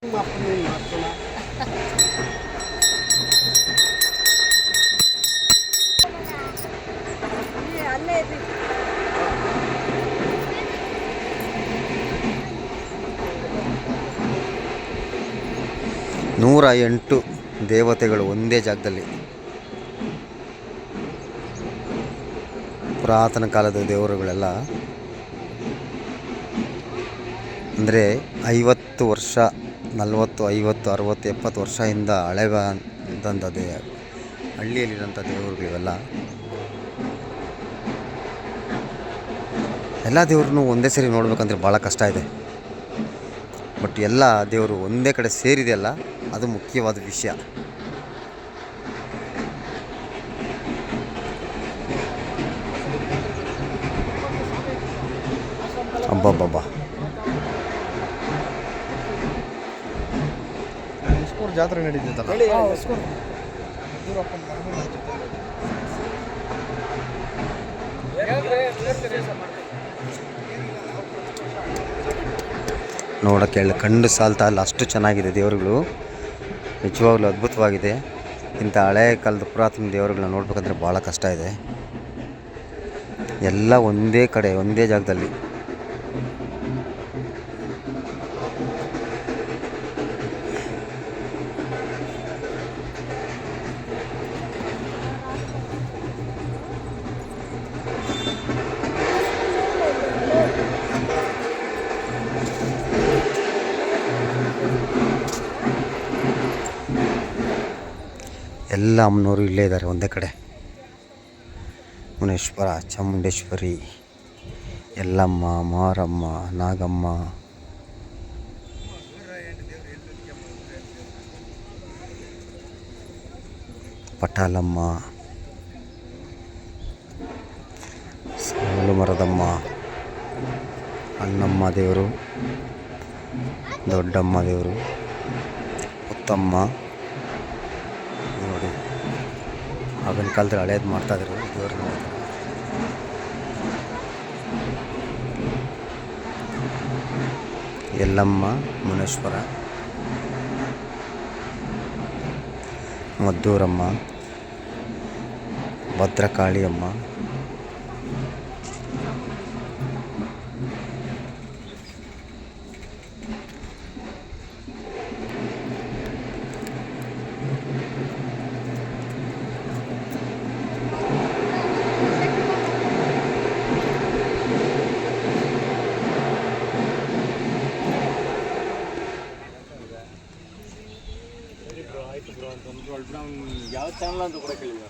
108 ದೇವತೆಗಳು ಒಂದೇ ಜಾಗದಲ್ಲಿ. ಪುರಾತನ ಕಾಲದ ದೇವರುಗಳೆಲ್ಲ ಅಂದರೆ 50 ವರ್ಷ, 40, 50, 60, 70 ವರ್ಷದಿಂದ ಹಳೆದಂಥ ಹಳ್ಳಿಯಲ್ಲಿರೋಂಥ ದೇವರುಗಳಿವೆಲ್ಲ. ಎಲ್ಲ ದೇವ್ರನ್ನೂ ಒಂದೇ ಸರಿ ನೋಡ್ಬೇಕಂದ್ರೆ ಭಾಳ ಕಷ್ಟ ಇದೆ. ಬಟ್ ಎಲ್ಲ ದೇವರು ಒಂದೇ ಕಡೆ ಸೇರಿದೆಯಲ್ಲ, ಅದು ಮುಖ್ಯವಾದ ವಿಷಯ. ಅಬ್ಬಬ್ಬಬ್ಬ, ಜಾತ್ರೆ ನಡೀತೈತಲ್ಲ, ನೋಡೋಕ್ಕೆ ಕಣ್ಣು ಸಾಲ್ತಾ ಇಲ್ಲ, ಅಷ್ಟು ಚೆನ್ನಾಗಿದೆ ದೇವರುಗಳು. ನಿಜವಾಗ್ಲೂ ಅದ್ಭುತವಾಗಿದೆ. ಇಂಥ ಹಳೆಯ ಕಾಲದ ಪುರಾತನ ದೇವರುಗಳನ್ನ ನೋಡ್ಬೇಕಂದ್ರೆ ಭಾಳ ಕಷ್ಟ ಇದೆ. ಎಲ್ಲ ಒಂದೇ ಕಡೆ, ಒಂದೇ ಜಾಗದಲ್ಲಿ. ಎಲ್ಲ ಅಮ್ಮನವರು ಇಲ್ಲೇ ಇದ್ದಾರೆ ಒಂದೇ ಕಡೆ. ಮುನೇಶ್ವರ, ಚಾಮುಂಡೇಶ್ವರಿ, ಎಲ್ಲಮ್ಮ, ಮಾರಮ್ಮ, ನಾಗಮ್ಮ, ಪಟಾಲಮ್ಮ, ಸಾಲು ಮರದಮ್ಮ, ಅಣ್ಣಮ್ಮ ದೇವರು, ದೊಡ್ಡಮ್ಮ ದೇವರು, ಮುತ್ತಮ್ಮ. ನೋಡಿ, ಆಗಿನ ಕಾಲದಲ್ಲಿ ಹಳೇದು ಮಾಡ್ತಾಯಿದ್ರು ದೇವ್ರನ್ನ. ಎಲ್ಲಮ್ಮ, ಮುನೇಶ್ವರ, ಮದ್ದೂರಮ್ಮ, ಭದ್ರಕಾಳಿಯಮ್ಮ, ಯಾವ ಚಾನಲ್ ಅಂತ ಕೂಡ ಕೇಳಿದ್ರು.